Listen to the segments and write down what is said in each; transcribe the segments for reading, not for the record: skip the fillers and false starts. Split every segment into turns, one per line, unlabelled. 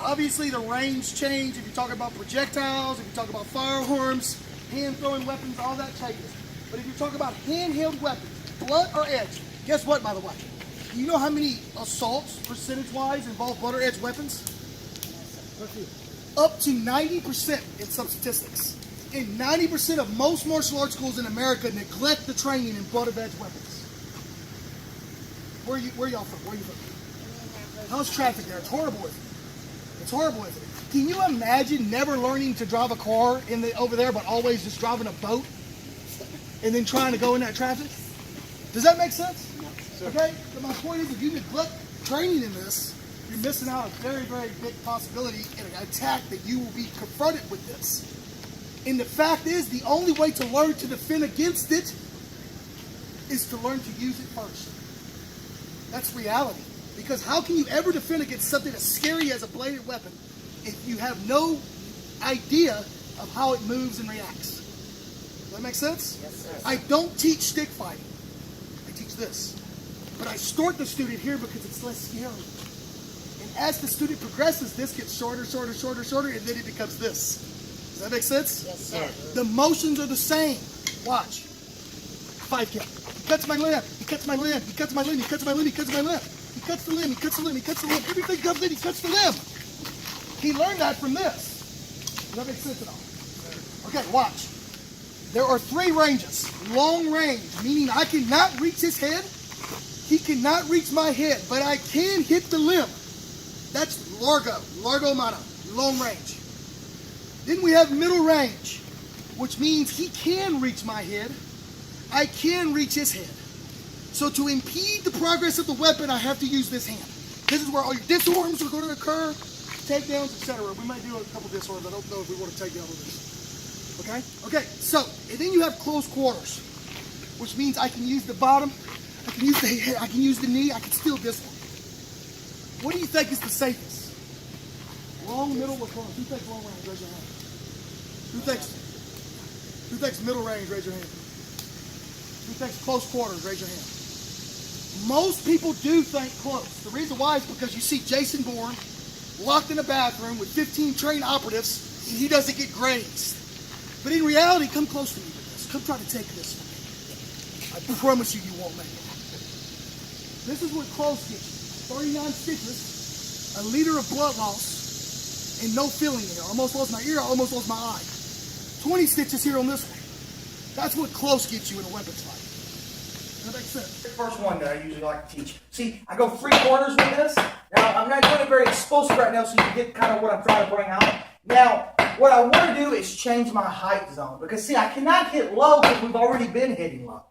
Obviously, the range change. If you talk about projectiles, if you talk about firearms, hand-throwing weapons, all that changes. But if you talk about handheld weapons, blunt or edge, guess what, by the way? Do you know how many assaults, percentage-wise, involve blunt or edge weapons? Up to 90% in some statistics. And 90% of most martial arts schools in America neglect the training in blunt or edge weapons. Where y'all from? Where are you from? How's traffic there? It's horrible, isn't it? It's horrible, isn't it? Can you imagine never learning to drive a car over there, but always just driving a boat and then trying to go in that traffic? Does that make sense? No, okay? But my point is, if you neglect training in this, you're missing out on a very, very big possibility in an attack that you will be confronted with this. And the fact is, the only way to learn to defend against it is to learn to use it first. That's reality. Because how can you ever defend against something as scary as a bladed weapon if you have no idea of how it moves and reacts? Does that make sense?
Yes, sir.
I don't teach stick fighting. I teach this. But I start the student here because it's less scary. And as the student progresses, this gets shorter, shorter, shorter, shorter, and then it becomes this. Does that make sense?
Yes, sir.
The motions are the same. Watch. 5 count. He cuts my limb. He cuts my limb. He cuts my limb. He cuts my limb. He cuts my limb. He cuts the limb. He cuts the limb. He cuts the limb. Everything comes in. He cuts the limb. He learned that from this. Does that make sense at all? Okay, watch. There are 3 ranges. Long range, meaning I cannot reach his head. He cannot reach my head, but I can hit the limb. That's largo. Largo mano. Long range. Then we have middle range, which means he can reach my head. I can reach his head. So to impede the progress of the weapon, I have to use this hand. This is where all your disarms are going to occur, takedowns, etc. We might do a couple disarms. I don't know if we want to take down all this. Okay? Okay, so, and then you have close quarters, which means I can use the bottom, I can use the head, I can use the knee, I can steal this one. What do you think is the safest? Long, middle, or close? Who thinks long range? Raise your hand. Who thinks middle range? Raise your hand. Who thinks close quarters? Raise your hand. Most people do think close. The reason why is because you see Jason Bourne locked in a bathroom with 15 trained operatives and he doesn't get grazed. But in reality, come close to me with this. Come try to take this from me. I promise you, you won't make it. This is what close gets you. 39 stitches, a liter of blood loss, and no feeling here. I almost lost my ear, I almost lost my eye. 20 stitches here on this one. That's what close gets you in a weapons fight. That makes sense.
The first one that I usually like to teach. See, I go 3 quarters with this. Now, I'm not doing it very explosive right now so you can get kind of what I'm trying to bring out. Now, what I want to do is change my height zone. Because, see, I cannot hit low because we've already been hitting low.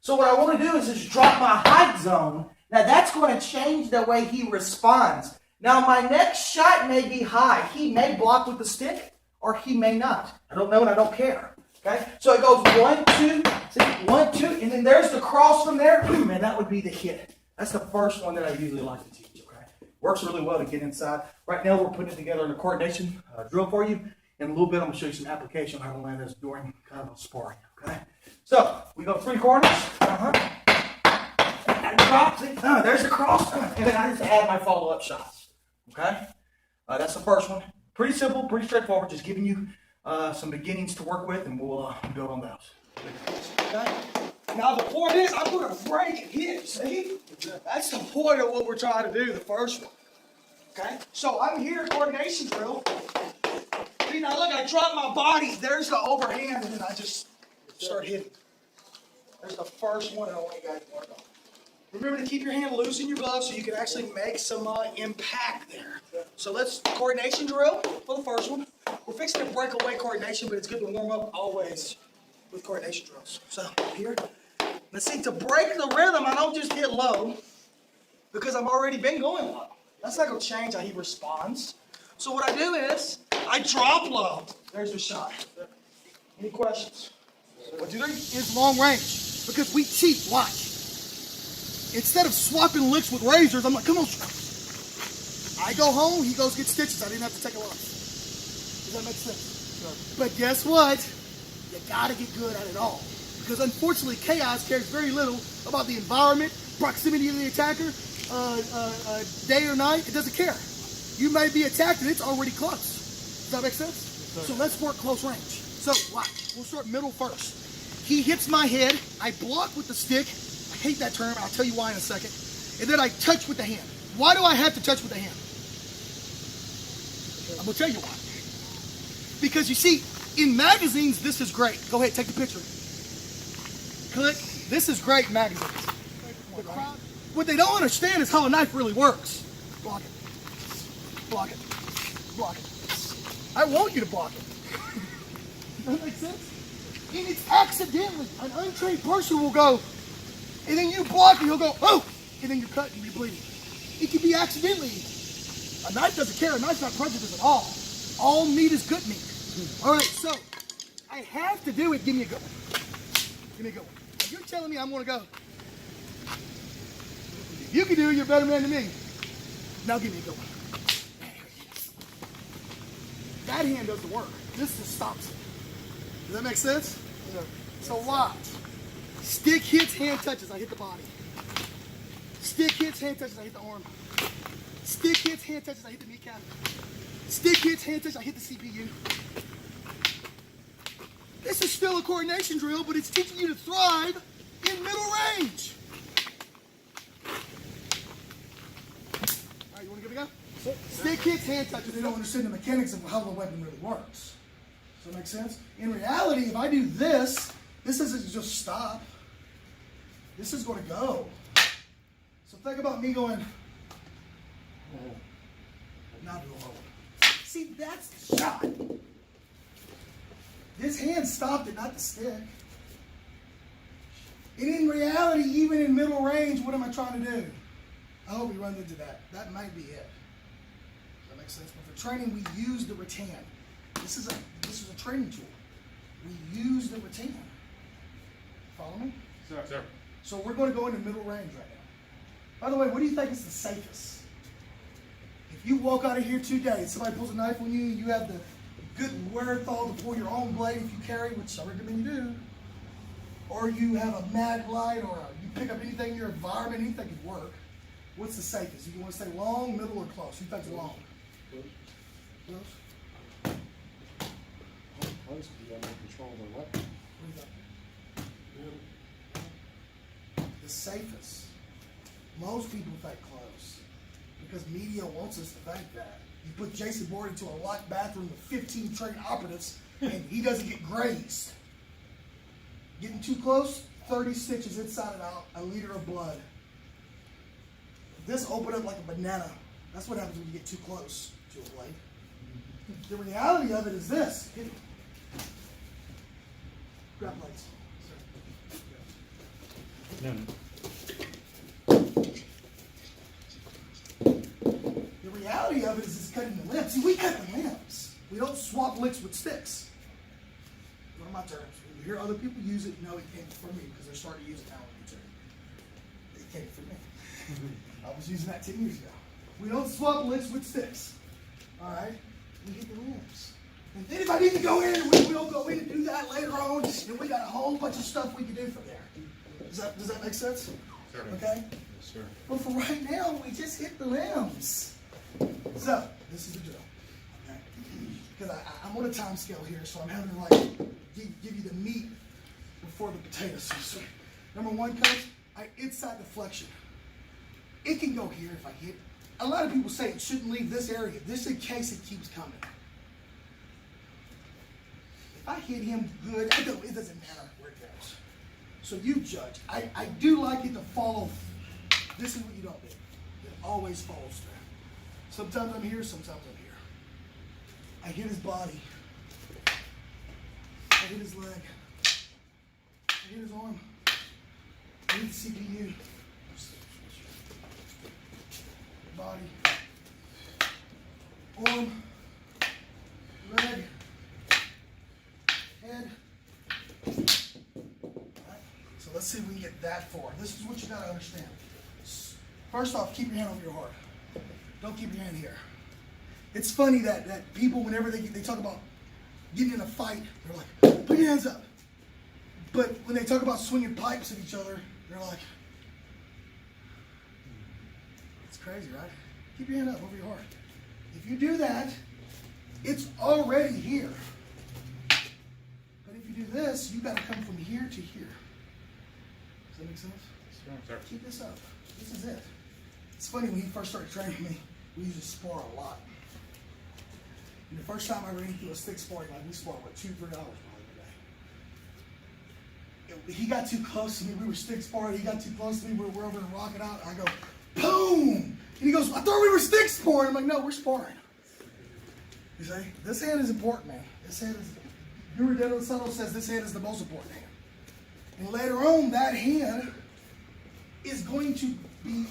So what I want to do is just drop my height zone. Now, that's going to change the way he responds. Now, my next shot may be high. He may block with the stick, or he may not. I don't know, and I don't care. Okay? So it goes 1, 2, see, 1, 2, and then there's the cross from there. Ooh, man, that would be the hit. That's the first one that I usually like to teach, okay? Works really well to get inside. Right now, we're putting together a coordination drill for you. In a little bit, I'm going to show you some application on how to land this during kind of a sparring, okay? So, we go 3 corners. And drop, see? There's the cross. And then I just add my follow-up shots, okay? That's the first one. Pretty simple, pretty straightforward. Just giving you some beginnings to work with, and we'll build on those. Okay? Now, the point is, I'm going to break it here, see? That's the point of what we're trying to do, the first one. Okay? So, I'm here, coordination drill. See, now look, I drop my body. There's the overhand, and then I just start hitting. There's the first one I want you guys to work on. Remember to keep your hand loose in your glove so you can actually make some impact there. So let's coordination drill for the first one. We're fixing to break away coordination, but it's good to warm up always with coordination drills. So here, let's see, to break the rhythm, I don't just hit low because I've already been going low. That's not going to change how he responds. So what I do is I drop low. There's the shot. Any questions?
What you do is long range because we cheat. Watch. Instead of swapping licks with razors, I'm like, come on. I go home, he goes get stitches. I didn't have to take a loss. Does that make sense? Sure. But guess what? You gotta get good at it all. Because unfortunately, chaos cares very little about the environment, proximity of the attacker, day or night. It doesn't care. You may be attacked and it's already close. Does that make sense? So let's work close range. So watch, we'll start middle first. He hits my head, I block with the stick. I hate that term, I'll tell you why in a second. And then I touch with the hand. Why do I have to touch with the hand? I'm gonna tell you why. Because you see, in magazines, this is great. Go ahead, take the picture. Click. This is great in magazines. What they don't understand is how a knife really works. Block it. Block it. Block it. I want you to block it. Does that make sense? And it's accidentally. An untrained person will go, and then you block it, you'll go, oh, and then you're cut and you're bleeding. It can be accidentally. A knife doesn't care. A knife's not prejudiced at all. All meat is good meat. All right, so I have to do it. Give me a good one. Give me a good one. If you're telling me I'm going to go, if you can do it, you're a better man than me. Now give me a good one. That hand does the work. This just stops it. Does that make sense? Yeah. So watch. Stick hits, hand touches, I hit the body. Stick hits, hand touches, I hit the arm. Stick hits, hand touches, I hit the kneecap. Stick hits, hand touches, I hit the CPU. This is still a coordination drill, but it's teaching you to thrive in middle range. All right, you want to give it a go? Stick hits, hand touches. They don't understand the mechanics of how the weapon really works. Does that make sense? In reality, if I do this, this doesn't just stop. This is going to go. So think about me going, oh, now do a hold. See, that's the shot. This hand stopped it, not the stick. And in reality, even in middle range, what am I trying to do? I hope we run into that. That might be it. Does that make sense? But for training, we use the rattan. This is a training tool. We use the rattan. Follow me?
Sir.
So we're going to go into middle range right now. By the way, what do you think is the safest? If you walk out of here today, somebody pulls a knife on you, you have the good wherewithal to pull your own blade if you carry, which I recommend you do, or you have a mag light, or you pick up anything in your environment, anything could work. What's the safest? You want to stay long, middle, or close? Who thinks long? Close?
Close, you got more control of the weapon.
What do you think? The safest. Most people think close because media wants us to think that. You put Jason Bourne into a locked bathroom with 15 trained operatives and he doesn't get grazed. Getting too close, 30 stitches inside and out, a liter of blood. This opened up like a banana. That's what happens when you get too close to a blade. The reality of it is this. Hit it. Grab blades.
No.
The reality of it is it's cutting the limbs. See, we cut the limbs. We don't swap licks with sticks. Those are my terms. When you hear other people use it, no, it came from me because they're starting to use it now on YouTube. It came from me. I was using that 10 years ago. We don't swap licks with sticks. All right? We hit the limbs. And then if I need to go in, we will go in and do that later on. And we got a whole bunch of stuff we can do from there. Does that make sense?
Sure.
Okay?
Yes, sir.
But for right now, we just hit the limbs. So, this is the drill. Okay? Because I'm on a time scale here, so I'm having to like give you the meat before the potatoes. So, number one, coach, inside deflection. It can go here if I hit. A lot of people say it shouldn't leave this area. This in case it keeps coming. If I hit him good, it doesn't matter where it goes. So you judge. I do like it to follow. This is what you don't do. It always follows through. Sometimes I'm here, sometimes I'm here. I hit his body. I hit his leg. I hit his arm. I hit the CPU. Body. Arm. Leg. Head. Alright, so let's see if we can get that far. This is what you gotta understand. First off, keep your hand over your heart. Don't keep your hand here. It's funny that people, whenever they talk about getting in a fight, they're like, put your hands up. But when they talk about swinging pipes at each other, they're like, it's crazy, right? Keep your hand up over your heart. If you do that, it's already here. But if you do this, you got to come from here to here. Does that make sense?
Sure.
Keep this up. This is it. It's funny, when he first started training me, we used to spar a lot. And the first time I ran into a stick sparring, like we sparred, what, $2-3 probably a day. He got too close to me. We were stick sparring. He got too close to me. We were over and rocking out. I go, boom! And he goes, I thought we were stick sparring. I'm like, no, we're sparring. You see, this hand is important, man. This hand is, Guro says this hand is the most important hand. And later on, that hand is going to be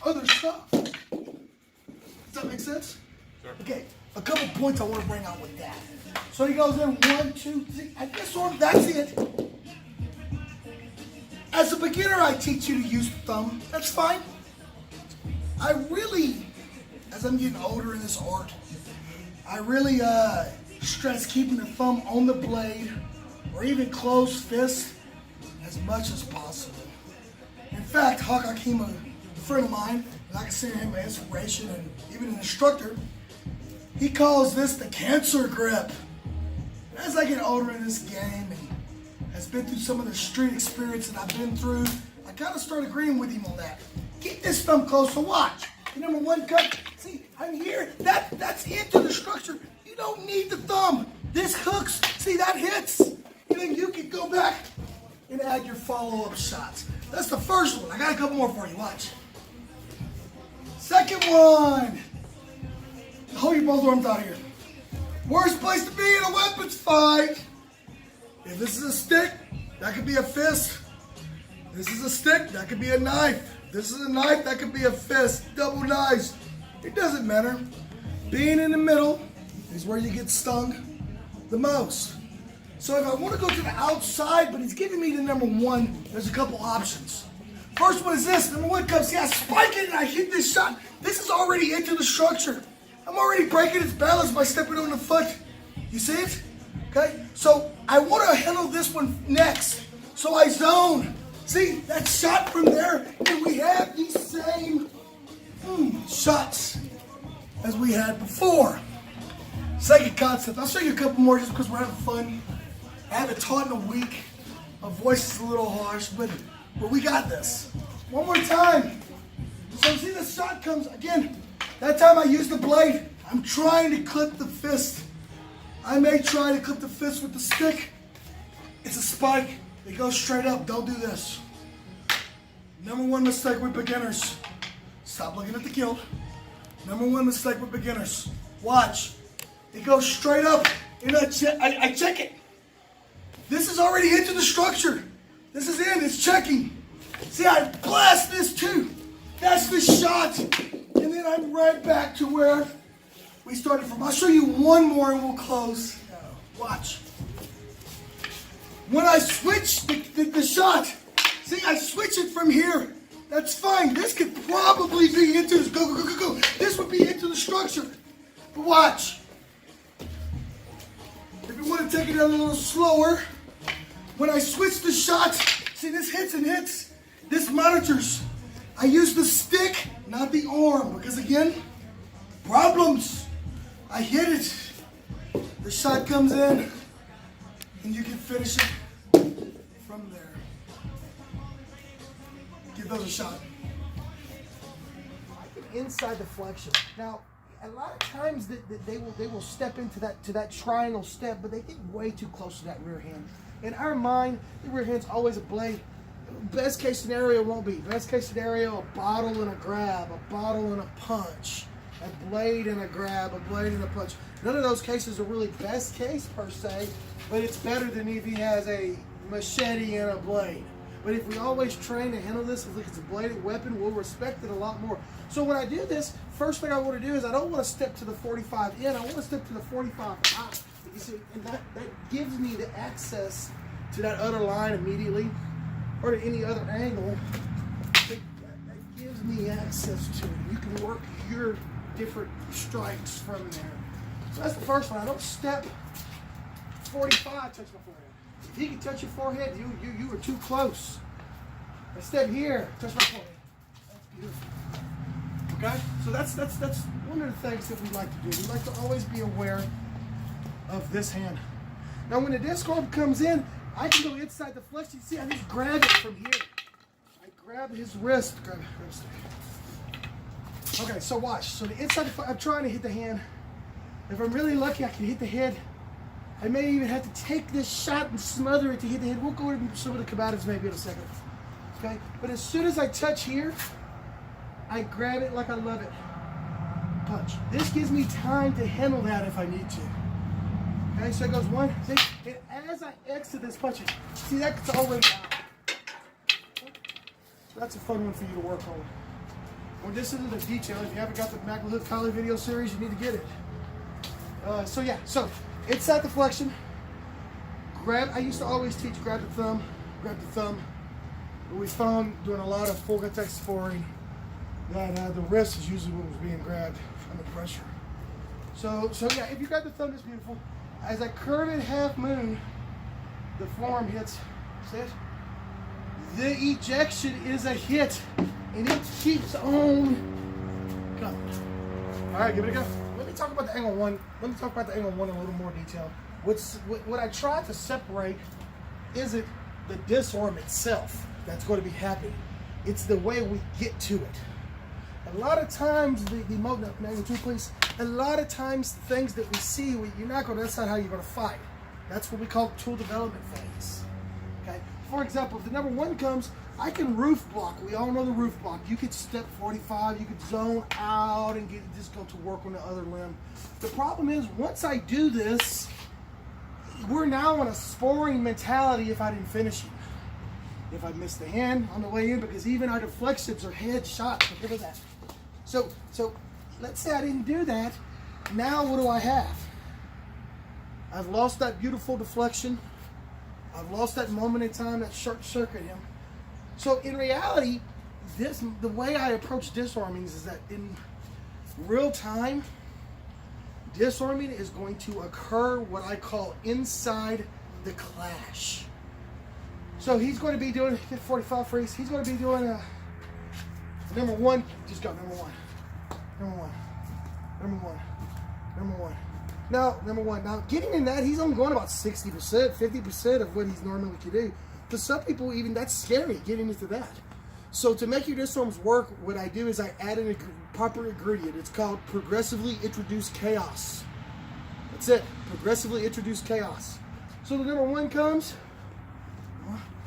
other stuff. Does that make sense?
Sure.
Okay, a couple points I want to bring out with that. So he goes in 1, 2, 3. At this one, that's it. As a beginner, I teach you to use the thumb. That's fine. I really, as I'm getting older in this art, I really stress keeping the thumb on the blade or even closed fist as much as possible. In fact, Hawk Hakeem, a friend of mine, and I consider him an inspiration and even an instructor, he calls this the cancer grip. And as I get older in this game and has been through some of the street experience that I've been through, I kind of start agreeing with him on that. Keep this thumb close, so watch. The number one cut, see, I'm here, that's into the structure. You don't need the thumb. This hooks, see, that hits. And then you can go back and add your follow-up shots. That's the first one. I got a couple more for you, watch. Second one. Hold your both arms out here. Worst place to be in a weapons fight. If this is a stick, that could be a fist. This is a stick, that could be a knife. This is a knife, that could be a fist. Double knives. It doesn't matter. Being in the middle is where you get stung the most. So if I want to go to the outside, but he's giving me the number one, there's a couple options. First one is this. Number one comes, see, I spike it and I hit this shot. This is already into the structure. I'm already breaking its balance by stepping on the foot. You see it? Okay? So I want to handle this one next. So I zone. See, that shot from there, and we have these same shots as we had before. Second concept. I'll show you a couple more just because we're having fun. I haven't taught in a week. My voice is a little harsh, but we got this. One more time. So see, the shot comes again. That time I use the blade. I'm trying to clip the fist. I may try to clip the fist with the stick. It's a spike. It goes straight up. Don't do this. Number one mistake with beginners. Stop looking at the kilt. Number one mistake with beginners. Watch. It goes straight up. And I check it. This is already into the structure. This is in. It's checking. See, I blast this too. That's the shot. And then I'm right back to where we started from. I'll show you one more and we'll close. Watch. When I switch the shot, see, I switch it from here. That's fine. This could probably be into this. Go, go, go, go, go. This would be into the structure. But watch. If you want to take it a little slower, when I switch the shot, see, this hits and hits. This monitors. I use the stick, not the arm, because again, problems. I hit it. The shot comes in, and you can finish it from there. Give those a shot. Inside deflection. Now, a lot of times they will step into that triangle step, but they get way too close to that rear hand. In our mind, the rear hand's always a blade. Best case scenario won't be. Best case scenario, a bottle and a grab, a bottle and a punch, a blade and a grab, a blade and a punch. None of those cases are really best case per se, but it's better than if he has a machete and a blade. But if we always train to handle this as it's a bladed weapon, we'll respect it a lot more. So when I do this, first thing I want to do is I don't want to step to the 45 in, I want to step to the 45 out. You see, and that gives me the access to that other line immediately, or to any other angle. That gives me access to it. You can work your different strikes from there. So that's the first one. I don't step 45, touch my forehead. If he can touch your forehead, you were too close. I step here, touch my forehead. That's beautiful. Okay? So that's one of the things that we like to do. We like to always be aware of this hand. Now when the disarm comes in, I can go inside the flesh. You see, I just grab it from here. I grab his wrist. Grab it. Okay, so watch. So the inside, I'm trying to hit the hand. If I'm really lucky, I can hit the head. I may even have to take this shot and smother it to hit the head. We'll go over some of the combatives maybe in a second. Okay? But as soon as I touch here, I grab it like I love it. Punch. This gives me time to handle that if I need to. Okay, so it goes one, see, and as I exit this punch, see that's already out. So that's a fun one for you to work on. Well, this isn't a detail. If you haven't got the Maglahok collar video series, you need to get it. So yeah, so inside the flexion, grab, I used to always teach grab the thumb. But we found doing a lot of full contact sparring that the wrist is usually what was being grabbed under pressure. So yeah, if you grab the thumb, it's beautiful. As I curve it half moon, the forearm hits. See it? The ejection is a hit, and it keeps on coming. All right, give it a go. Let me talk about the angle one. Let me talk about the angle one in a little more detail. What I try to separate isn't the disarm itself that's going to be happening. It's the way we get to it. A lot of times, a lot of times things that we see, you're not going to, that's not how you're going to fight. That's what we call tool development phase. Okay. For example, if the number one comes, I can roof block. We all know the roof block. You could step 45, you could zone out and just go to work on the other limb. The problem is, once I do this, we're now in a sparring mentality if I didn't finish it. If I missed the hand on the way in, because even our deflections are head shots. Look at that. So let's say I didn't do that. Now what do I have? I've lost that beautiful deflection. I've lost that moment in time, that short circuit him. So in reality, the way I approach disarming is that in real time, disarming is going to occur what I call inside the clash. So he's going to be doing 45 freeze. He's going to be doing a number one. Just go number one. Now, number one. Now, getting in that, he's only going about 60%, 50% of what he's normally could do. For some people, even that's scary, getting into that. So to make your disarms work, what I do is I add in a proper ingredient. It's called progressively introduced chaos. That's it. Progressively introduced chaos. So the number one comes.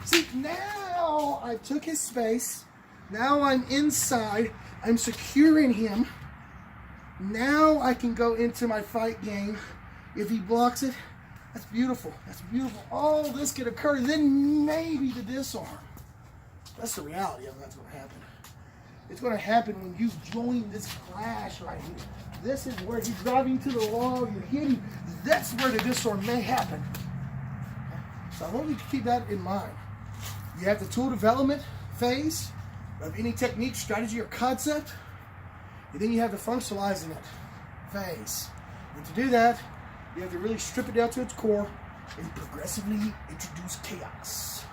See, now I took his space. Now I'm inside. I'm securing him. Now I can go into my fight game. If he blocks it, that's beautiful. That's beautiful. All this could occur. Then maybe the disarm. That's the reality of that's going to happen. It's going to happen when you join this clash right here. This is where he's driving to the wall. You're hitting. That's where the disarm may happen. So I want you to keep that in mind. You have the tool development phase of any technique, strategy, or concept. And then you have the functionalizing it phase. And to do that, you have to really strip it down to its core and progressively introduce chaos.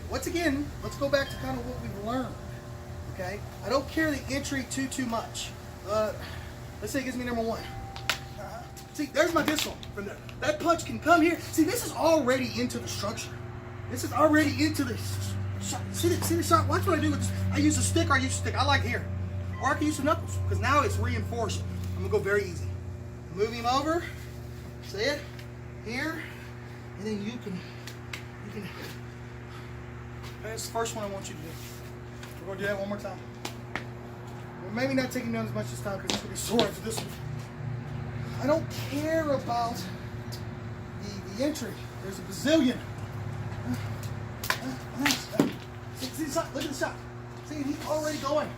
Once again, let's go back to kind of what we've learned. Okay? I don't care the entry too much. Let's say it gives me number one. See, there's my disarm from there. That punch can come here. See, this is already into the structure. This is already into the shot. See the shot? Watch what I do with this. I use a stick or I use a stick. I like here. Or I can use the knuckles, because now it's reinforcing. I'm going to go very easy. Move him over. See it? Here. And then you can. That's the first one I want you to do. We're going to do that one more time. We're maybe not taking down as much this time because it's going to be sore after this one. I don't care about the entry. There's a bazillion. See the shot? Look at the shot. See, he's already going.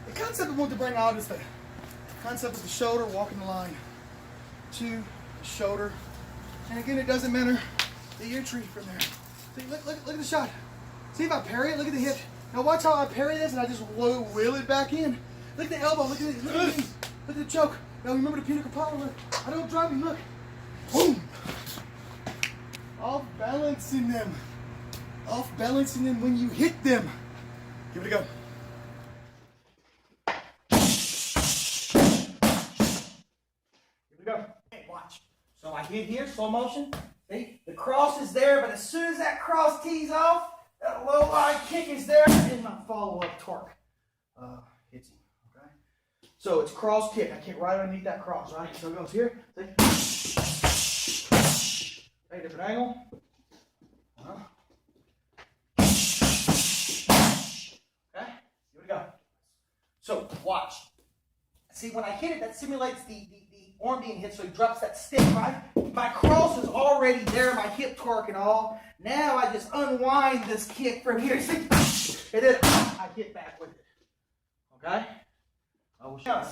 The concept I want to bring out is the concept of the shoulder, walking the line to the shoulder. And again, it doesn't matter the entry from there. See, look at the shot. See if I parry it, look at the hip. Now watch how I parry this and I just wheel it back in. Look at the elbow, look at the knee, look at the choke. Now remember the pinnacle power, look. I don't drive him, look. Boom. All balancing them. off balance, and then when you hit them, give it a go.
Here we go. Hey, watch. So I hit here, slow motion. See, the cross is there, but as soon as that cross tees off, that low line kick is there, and my follow-up torque hits him. Okay. So it's cross kick. I kick right underneath that cross, right? So it goes here. See? Okay, different angle. Okay, here we go. So watch. See, when I hit it, that simulates the arm being hit, so he drops that stick, right? My cross is already there, my hip torque and all. Now I just unwind this kick from here, see? And then I hit back with it. Okay?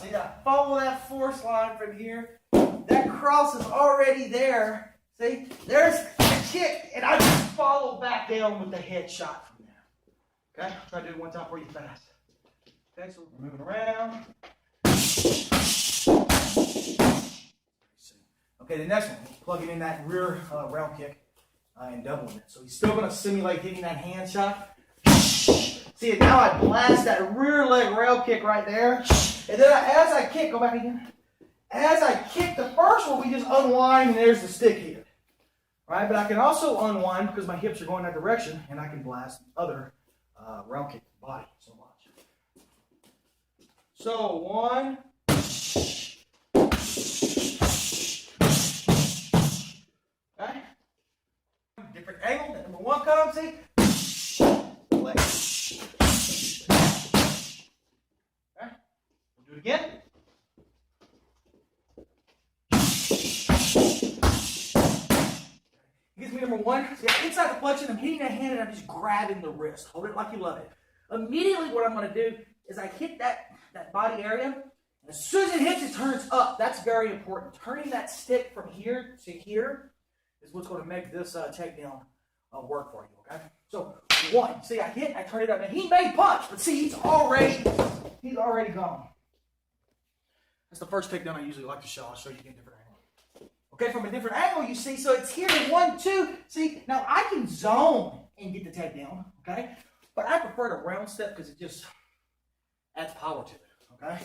See, I follow that force line from here. That cross is already there. See? There's the kick, and I just follow back down with the headshot from there. Okay? Try to do it one time for you fast. Okay, so we're moving around. Okay, the next one, plugging in that rear rail kick and doubling it. So he's still going to simulate hitting that hand shot. See, now I blast that rear leg rail kick right there. And then as I kick, go back again. As I kick the first one, we just unwind and there's the stick hit. Right, but I can also unwind because my hips are going that direction and I can blast the other rail kick body. So watch. So 1. Okay. Different angle. That number 1 comes, see? Leg. Okay. We'll do it again. He gives me number 1. See, inside the flexion, I'm hitting that hand and I'm just grabbing the wrist. Hold it like you love it. Immediately what I'm going to do is I hit that body area. And as soon as it hits, it turns up. That's very important. Turning that stick from here to here is what's going to make this takedown work for you, okay? So 1, see, I hit, I turn it up, and he may punch, but see, he's already gone. That's the first takedown I usually like to show. I'll show you again a different angle. Okay, from a different angle, you see, so it's here, 1, 2. See, now I can zone and get the takedown, okay? But I prefer to round step because it just adds power to it, okay?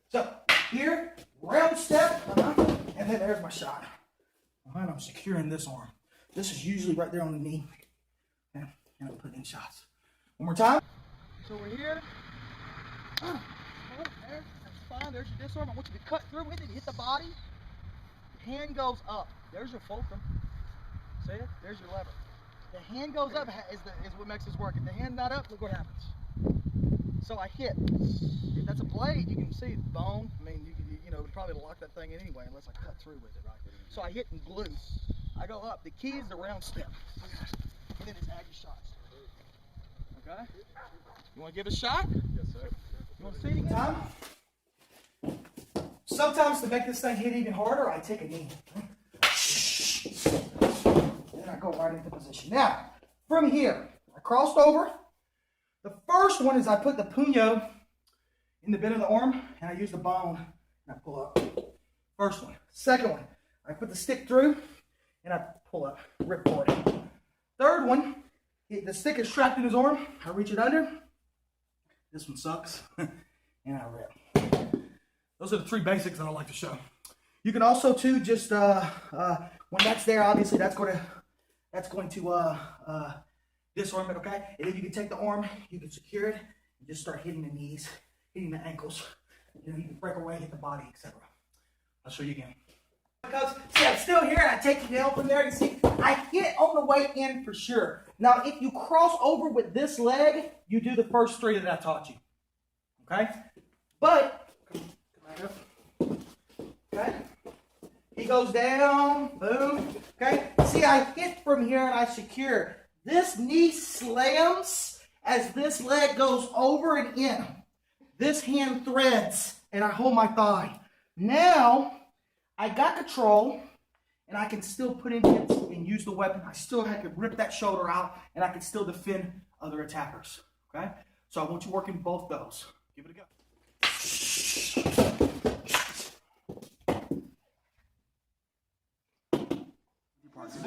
So here, round step, and then there's my shot. And I'm securing this arm. This is usually right there on the knee. Okay? And I'm putting in shots. One more time. So we're here. There. That's fine. There's your disarm. I want you to cut through with it. Hit the body. Hand goes up. There's your fulcrum. See it? There's your lever. The hand goes up is what makes this work. If the hand's not up, look what happens. So I hit. If that's a blade, you can see the bone. I mean, you know, probably lock that thing in anyway unless I cut through with it, right? So I hit and glue. I go up. The key is the round step. And then just add your shots. Okay? You want to give it a shot?
Yes, sir.
You want to see it? Time. Sometimes to make this thing hit even harder, I take a knee. Then I go right into position. Now, from here, I crossed over. The first one is I put the puño in the bend of the arm, and I use the bone, and I pull up. First one. Second one, I put the stick through, and I pull up, rip forward. Third one, the stick is strapped in his arm. I reach it under. This one sucks, and I rip. Those are the 3 basics that I like to show. You can also too just when that's there, obviously that's going to disarm it, okay? And then you can take the arm, you can secure it, and just start hitting the knees, hitting the ankles. You know, you can break away, hit the body, etc. I'll show you again. Because, see, I'm still here, and I take the nail from there, and see, I hit on the way in for sure. Now, if you cross over with this leg, you do the first 3 that I taught you. Okay? But, come back up. Okay? He goes down, boom. Okay? See, I hit from here, and I secure. This knee slams as this leg goes over and in. This hand threads, and I hold my thigh. Now, I got control, and I can still put in hits and use the weapon. I can rip that shoulder out, and I can still defend other attackers. Okay? So I want you working both those. Give it a go.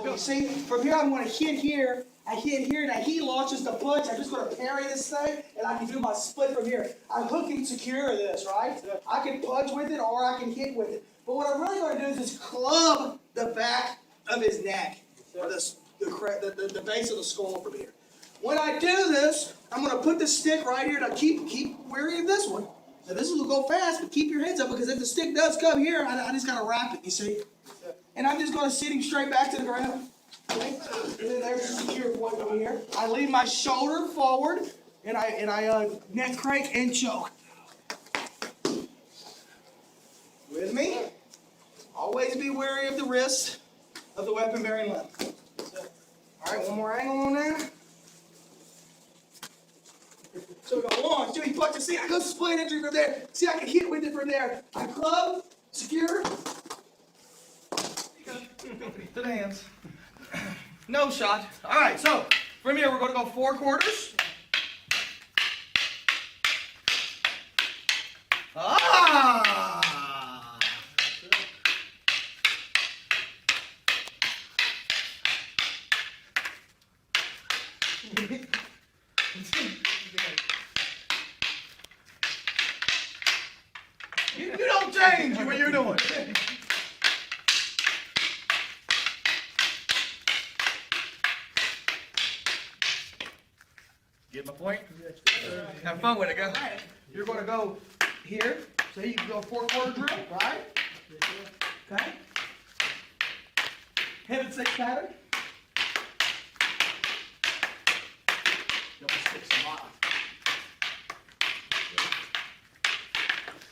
You see, from here I'm going to hit here.
I hit here, and he launches the punch. I'm just going to parry this thing, and I can do my split from here. I'm hook and secure this, right? I can punch with it, or I can hit with it. But what I'm really going to do is just club the back of his neck, or the base of the skull from here. When I do this, I'm going to put the stick right here. Now keep wary of this one. Now this will go fast, but keep your heads up, because if the stick does come here, I just got to wrap it, you see? And I'm just going to sit him straight back to the ground. Okay? And then there's a secure point over here. I lean my shoulder forward, and I neck crank and choke. With me? Always be wary of the wrist of the weapon-bearing limb. All right, one more angle on that. So we go 1, 2, he punches. See, I go split entry from there. See, I can hit with it from there. I club, secure. To the hands. No shot. All right, so from here we're going to go 4 quarters. Ah! You don't change what you're doing. Get my point? Have fun with it, go. You're going to go here. So you can go 4-quarter drill, right? Okay. Heaven 6 pattern. Double sticks a lot.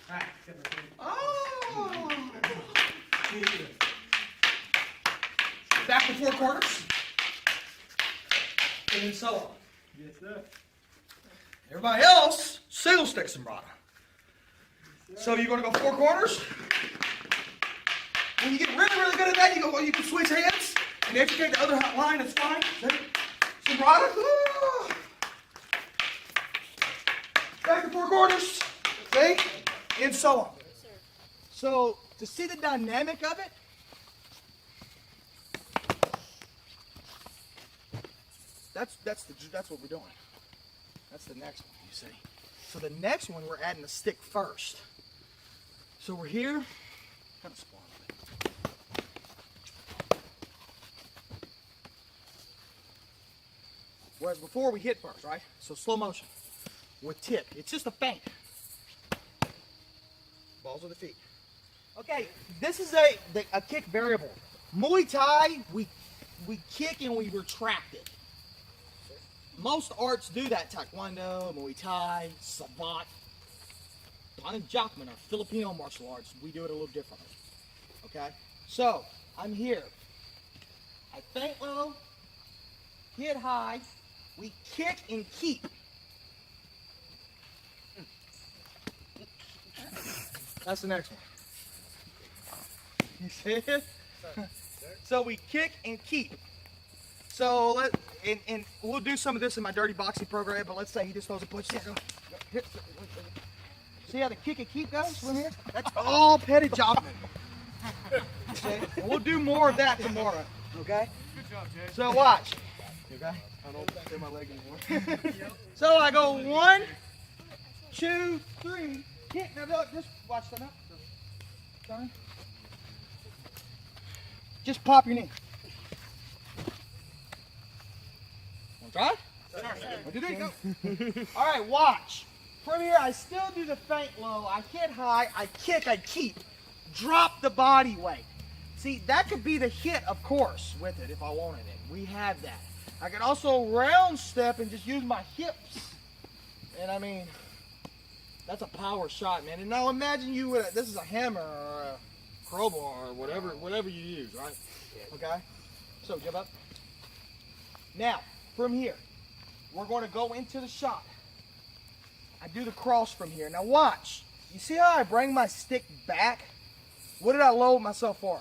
Alright. Oh! Back to 4 quarters. And then so on.
Yes, sir.
Everybody else, single stick sombrata. So you're going to go 4 quarters. When you get really, really good at that, you can switch hands and educate the other line. It's fine. Sombrata. Back to 4 quarters. See? And so on. So to see the dynamic of it, that's what we're doing. That's the next one, you see. So the next one, we're adding the stick first. So we're here, kind of spawn it. Whereas before we hit first, right? So slow motion with tip. It's just a feint. Balls of the feet. Okay, this is a kick variable. Muay Thai, we kick and we retract it. Most arts do that. Taekwondo, Muay Thai, Sabat, Don and Jockman are Filipino martial arts. We do it a little differently. Okay? So, I'm here. I feint low, hit high, we kick and keep. That's the next one. You see it? So we kick and keep. So and we'll do some of this in my dirty boxing program, but let's say he just throws a punch. See how the kick and keep goes from here? That's all petty jobbing. Okay? And we'll do more of that tomorrow. Okay?
Good job, Jay.
So watch. Okay?
I don't feel my leg anymore.
So I go 1, 2, 3, kick. Now look, just watch that up. Sorry. Just pop your knee. Want to try? What do you think? Go. All right, watch. From here, I still do the feint low. I hit high. I kick. I keep. Drop the body weight. See, that could be the hit, of course, with it if I wanted it. We have that. I can also round step and just use my hips. And I mean, that's a power shot, man. And now imagine you with this is a hammer or a crowbar or whatever you use, right? Okay? So, give up. Now, from here, we're going to go into the shot. I do the cross from here. Now watch. You see how I bring my stick back? What did I load myself for?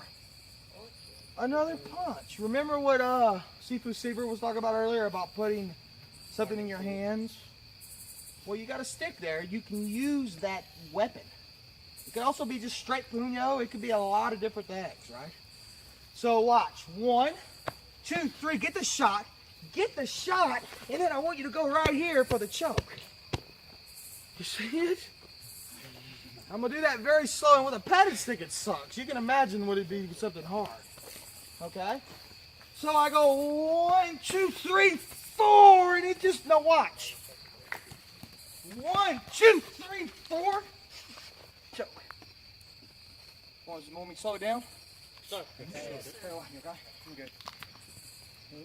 Another punch. Remember what Sifu Seaver was talking about earlier about putting something in your hands? Well, you got a stick there. You can use that weapon. It could also be just straight puño. It could be a lot of different things, right? So watch. 1, 2, 3. Get the shot. get the shot, and then I want you to go right here for the choke. You see it? I'm gonna do that very slow, and with a padded stick it sucks. You can imagine what it'd be something hard. Okay? So I go 1, 2, 3, 4, and it just, now watch. 1, 2, 3, 4. Choke. Want me to slow it down?
Sorry.
Okay? I'm good.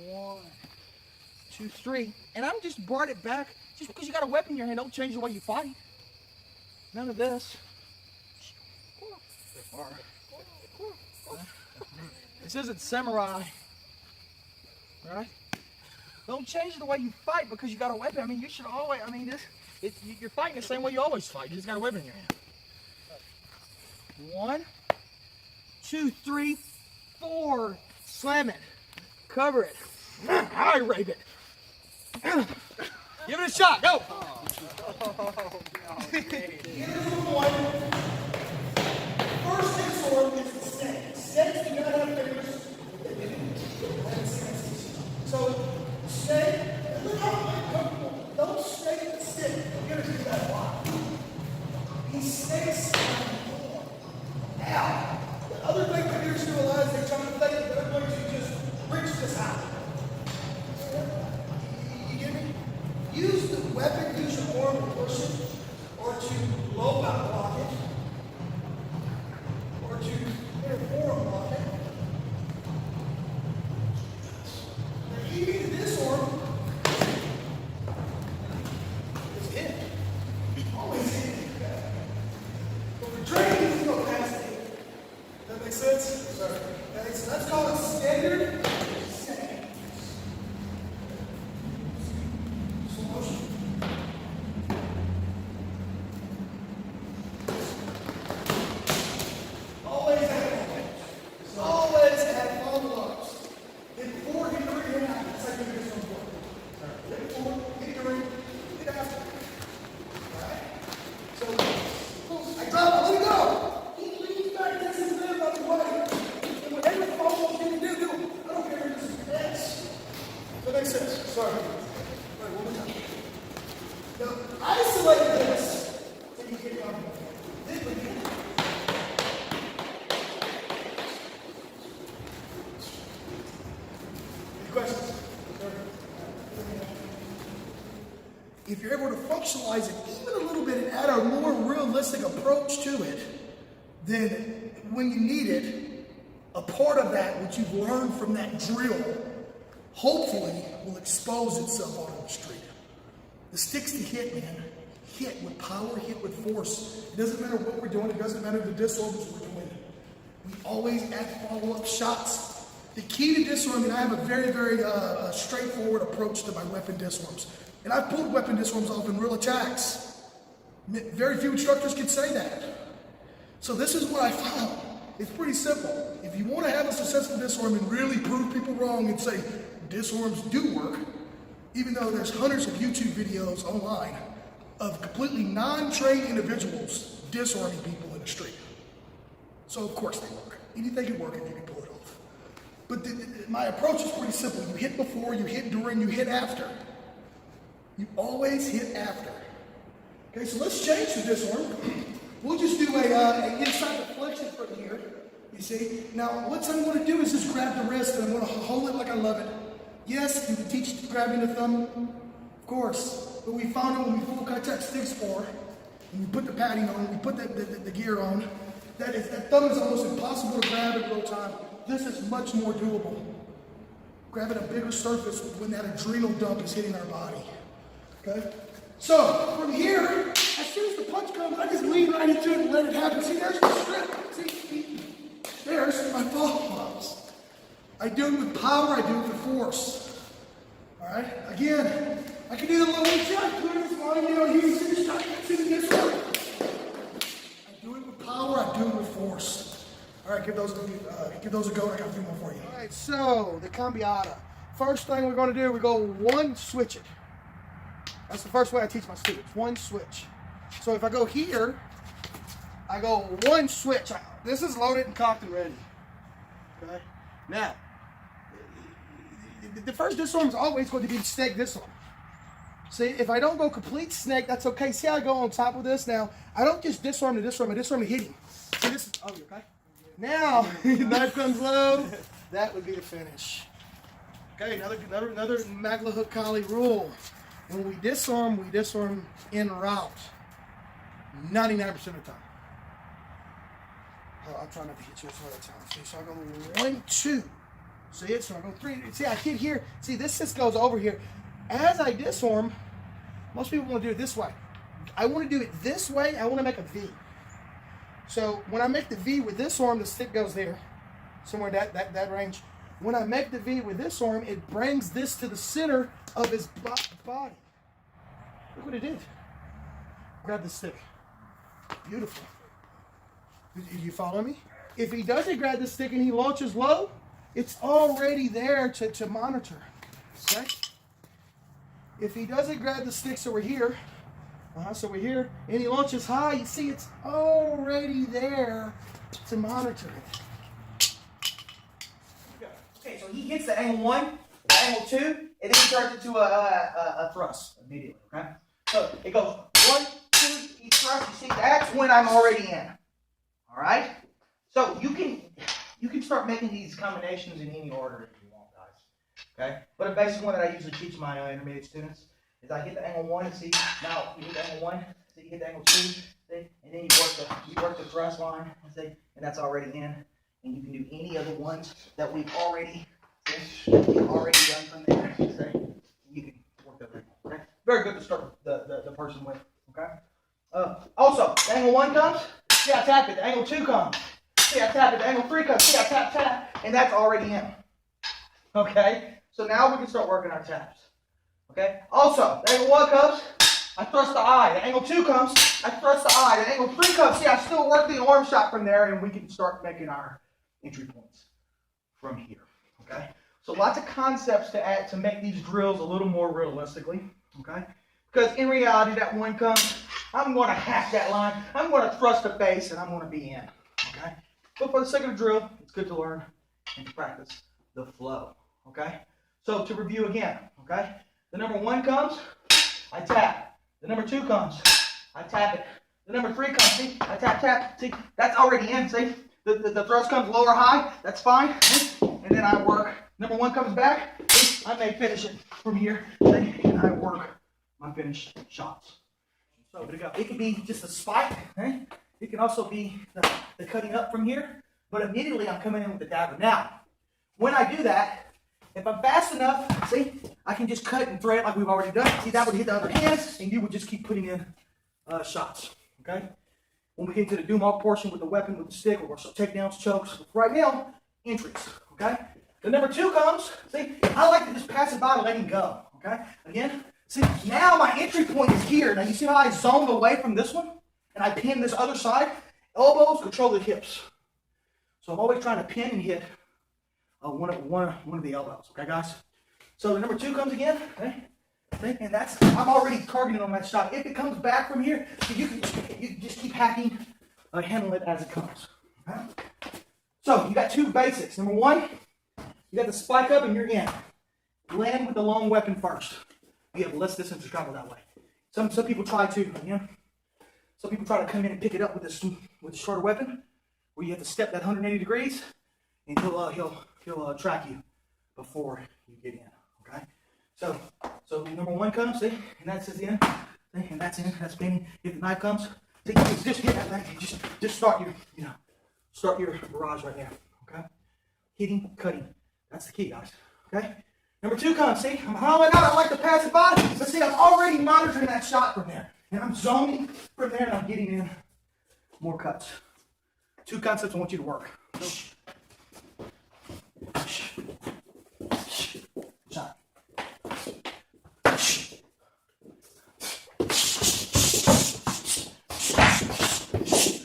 1, 2, 3. And I'm just brought it back. Just because you got a weapon in your hand, don't change the way you fight. None of this. This isn't samurai. Right? Don't change the way you fight because you got a weapon. I mean, you should always, you're fighting the same way you always fight. You just got a weapon in your hand. 1, 2, 3, 4. Slam it. Cover it. I rape it. Give it a shot. Go.
First disarm is the snake. Snakes do not have fingers. So, snake, look how uncomfortable. Don't snake the stick. You're going to do that a lot. These snakes are now. The other thing that you're still alive is they try to think that they're going to just reach this out. You get me? Use the weapon, use your arm to push it, or to low out block it, or to interform block it. Now, even this arm is hit. Always hit. But for training, you go past it. That makes sense? Sorry. Okay, so that's called a standard. If you're able to functionalize it even a little bit and add a more realistic approach to it, then when you need it, a part of that which you've learned from that drill hopefully will expose itself onto the street. The sticks to hit, man. Hit with power, hit with force. It doesn't matter what we're doing. It doesn't matter the disarms we're doing. We always add follow-up shots. The key to disarming, I have a very, very straightforward approach to my weapon disarms. And I've pulled weapon disarms off in real attacks. Very few instructors can say that. So this is what I found. It's pretty simple. If you want to have a successful disarm and really prove people wrong and say disarms do work, even though there's hundreds of YouTube videos online of completely non-trained individuals disarming people in the street. So of course they work. Anything can work if you can pull it off. But my approach is pretty simple. You hit before, you hit during, you hit after. You always hit after. Okay, so let's change the disarm. We'll just do a inside deflection from here. You see? Now, what I'm going to do is just grab the wrist and I'm going to hold it like I love it. Yes, you can teach grabbing the thumb, of course. But we found out when we full contact stick spar, and we put the padding on, we put the gear on, that thumb is almost impossible to grab in real time. This is much more doable. Grabbing a bigger surface when that adrenal dump is hitting our body. Okay? So, from here, as soon as the punch comes, I just lean right into it and let it happen. See, there's the strip. See, there's my follow-ups. I do it with power, I do it with force. Alright? Again, I can do the little check, clear this line, you see the shot, see this one. I do it with power, I do it with force. Alright, give those a go. I got a few more for you. Alright, so the cambiata. First thing we're going to do, we go one, switch it. That's the first way I teach my students, one switch. So if I go here, I go one switch. This is loaded and cocked and ready. Okay? Now, the first disarm is always going to be snake disarm. See, if I don't go complete snake, that's okay. See how I go on top of this now? I don't just disarm to disarm, I disarm to hit him. See this? Oh, you okay? Now, knife comes low. That would be the finish. Okay, another Maglahok collie rule. When we disarm en route. 99% of the time. I'll try not to hit you some other time. See, so I go 1, 2. See it? So I go 3. See, I hit here. See, this just goes over here. As I disarm, most people want to do it this way. I want to do it this way. I want to make a V. So when I make the V with this arm, the stick goes there, somewhere that range. When I make the V with this arm, it brings this to the center of his body. Look what it did. Grab the stick. Beautiful. You follow me? If he doesn't grab the stick and he launches low, it's already there to monitor. Okay? If he doesn't grab the stick, so we're here, and he launches high, you see it's already there to monitor it.
Okay, so he hits the angle 1, the angle 2, and then he turns it to a thrust immediately, okay? So it goes 1, 2, he thrusts, you see, that's when I'm already in. All right? So you can start making these combinations in any order if you want, guys. Okay? But a basic one that I usually teach my intermediate students is I hit the angle 1 and see, now you hit the angle 1, see, you hit the angle 2, see, and then you work the thrust line, see, and that's already in. And you can do any of the ones that we've already done from there. See, you can work that way. Okay? Very good to start the person with. Okay? Also, the angle 1 comes, see I tap it, the angle 2 comes, see I tap it, the angle 3 comes, see I tap, and that's already in. Okay? So now we can start working our taps. Okay? Also, the angle 1 comes, I thrust the eye. The angle 2 comes, I thrust the eye. The angle 3 comes, see I still work the arm shot from there, and we can start making our entry points from here. Okay? So lots of concepts to add to make these drills a little more realistically. Okay? Because in reality, that 1 comes, I'm going to hack that line, I'm going to thrust the face, and I'm going to be in. Okay? But for the sake of the drill, it's good to learn and to practice the flow. Okay? So to review again, okay? The number 1 comes, I tap. The number 2 comes, I tap it. The number 3 comes, see? I tap. See? That's already in, see? The thrust comes low or high, that's fine. And then I work. Number 1 comes back, see? I may finish it from here, see? And I work my finished shots. So it could be just a spike, okay? It can also be the cutting up from here, but immediately I'm coming in with the dagger. Now, when I do that, if I'm fast enough, see, I can just cut and thread like we've already done. See, that would hit the other hands, and you would just keep putting in shots, okay? When we get to the doom off portion with the weapon, with the stick, or some takedowns, chokes, right now, entries, okay? The number 2 comes, see, I like to just pass it by and let him go, okay? Again, see, now my entry point is here. Now, you see how I zoned away from this one? And I pin this other side? Elbows control the hips. So I'm always trying to pin and hit one of the elbows, okay, guys? So the number 2 comes again, okay? And that's, I'm already targeting on that shot. If it comes back from here, you just keep hacking, handle it as it comes, okay? So you got 2 basics. Number 1, you got the spike up and you're in. Land with the long weapon first. You have less distance to travel that way. Some people try to, some people try to come in and pick it up with the shorter weapon, where you have to step that 180 degrees, and he'll track you before you get in. Okay. So number 1 comes, see, and that's in, see, and that's in, that's spinning. If the knife comes, see, just hit that thing. Just start your barrage right there. Okay. Hitting, cutting. That's the key, guys. Okay. Number 2 comes, see, I'm hauling out, I like to pass it by, but see, I'm already monitoring that shot from there. And I'm zoning from there, and I'm getting in more cuts. 2 concepts I want you to work. Shot.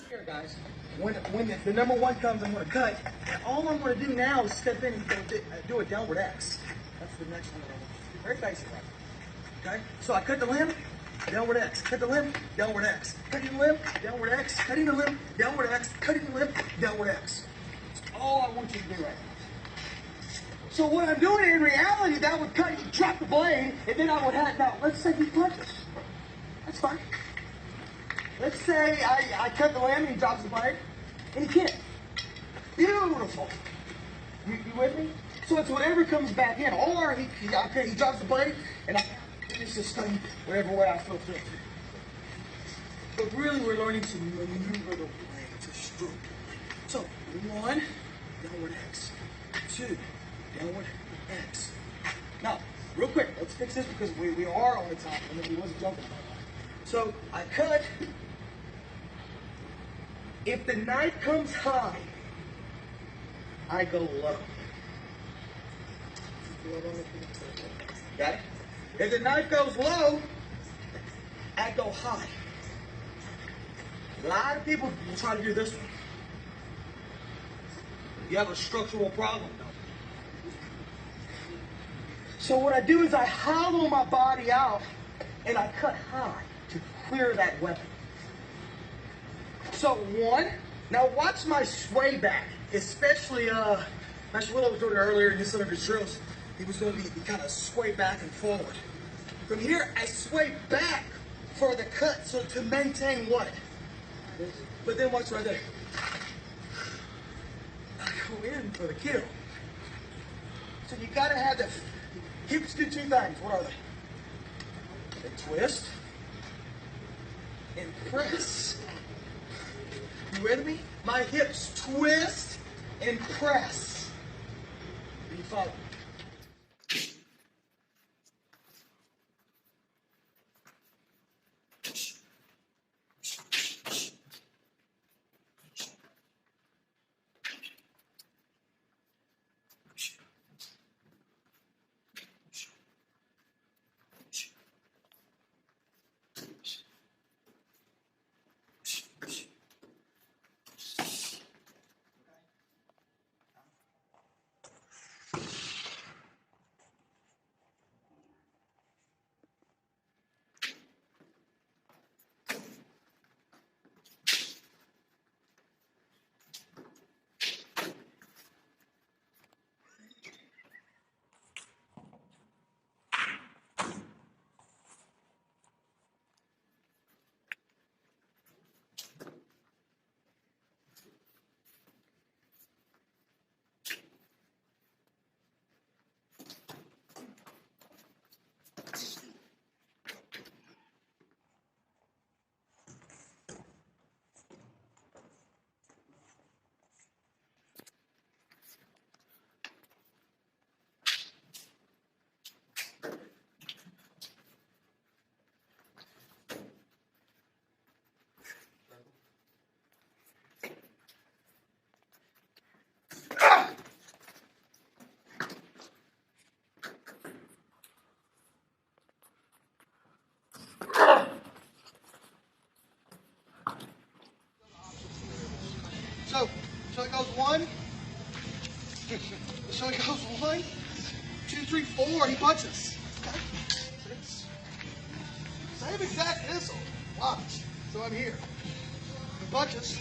Here, guys, when the number 1 comes, I'm going to cut, and all I'm going to do now is step in and do a downward X. That's the next one. Very basic, right? Okay? So I cut the limb, downward X. Cut the limb, downward X. Cutting the limb, downward X. Cutting the limb, downward X. Cutting the limb, downward X. That's all I want you to do right now.
So what I'm doing in reality, that would cut, you drop the blade, and then I would have, now let's say he punches. That's fine. Let's say I cut the limb and he drops the blade, and he can't. Beautiful. You with me? So it's whatever comes back in. Or he drops the blade, and I finish this thing whatever way I feel fit. But really, we're learning to maneuver the blade, to stroke it. So, 1, downward X. 2, downward X. Now, real quick, let's fix this because we are on the top, and then he wasn't jumping. So, I cut. If the knife comes high, I go low. Got it? If the knife goes low, I go high. A lot of people will try to do this one. You have a structural problem, though. So what I do is I hollow my body out and I cut high to clear that weapon. So 1, now watch my sway back, especially Master Willow was doing it earlier in some of his drills. He was going to be kind of sway back and forward. From here, I sway back for the cut, so to maintain what? But then watch right there. I go in for the kill. So you gotta have the hips do 2 things. What are they? They twist and press. You with me? My hips twist and press. Do you follow? So it goes 1. So it goes 1, 2, 3, 4. He punches. Okay. 6. Same exact missile. Watch. So I'm here. He punches.